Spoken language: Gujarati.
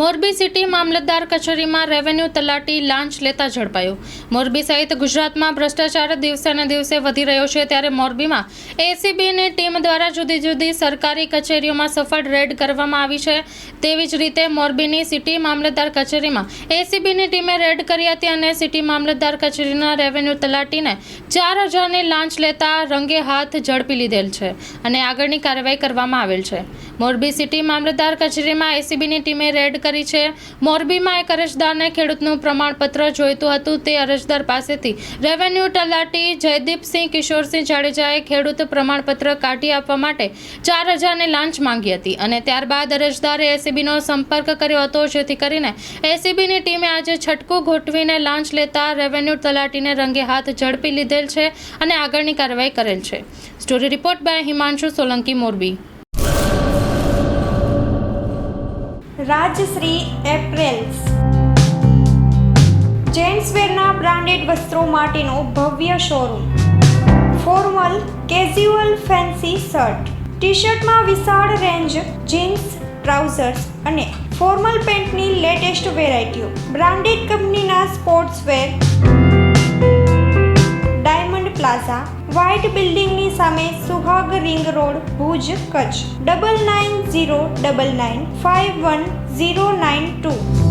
મોરબી સિટી મામલતદાર કચેરીમાં રેવન્યુ તલાટી લાંચ લેતા ઝડપાયો। મોરબી સહિત ગુજરાતમાં ભ્રષ્ટાચાર દિવસે ને દિવસે વધી રહ્યો છે, ત્યારે મોરબીમાં એસીબીની ટીમ દ્વારા જુદી જુદી સરકારી કચેરીઓમાં સફળ રેડ કરવામાં આવી છે। તેવી જ રીતે મોરબીની સિટી મામલતદાર કચેરીમાં એસીબીની ટીમે રેડ કરી હતી અને સિટી મામલતદાર કચેરીના રેવન્યુ તલાટીને 4000ની લાંચ લેતા રંગે હાથ ઝડપી લીધેલ છે અને આગળની કાર્યવાહી કરવામાં આવેલ છે। મોરબી સિટી મામલતદાર કચેરીમાં એસીબીની ટીમે રેડ કરી છે। મોરબીમાં એક અરજદારને ખેડૂતનું પ્રમાણપત્ર જોઈતું હતું। તે અરજદાર પાસેથી રેવન્યુ તલાટી જયદીપસિંહ કિશોરસિંહ જાડેજાએ ખેડૂત પ્રમાણપત્ર કાઢી આપવા માટે 4000ની લાંચ માંગી હતી અને ત્યારબાદ અરજદારે એસીબીનો સંપર્ક કર્યો હતો, જેથી કરીને એસીબીની ટીમે આજે છટકું ગોઠવીને લાંચ લેતા રેવન્યુ તલાટીને રંગે હાથ ઝડપી લીધેલ છે અને આગળની કાર્યવાહી કરેલ છે। Story report by Himanshu Solanki, Morbi. Rajshree apparels જેન્ટ્સવેરના બ્રાન્ડેડ વસ્ત્રો માટેનો ભવ્ય showroom. Formal, casual, fancy shirt, ટી-શર્ટમાં વિશાળ રેન્જ, જીન્સ, ટ્રાઉઝર્સ અને ફોર્મલ પેન્ટની લેટેસ્ટ વેરાયટીઓ, બ્રાન્ડેડ કંપનીના સ્પોર્ટ્સવેર। ડાયમંડ પ્લાઝા, વ્હાઇટ બિલ્ડિંગની સામે, સુહાગ રિંગ રોડ, ભુજ, કચ્છ। 9909951092।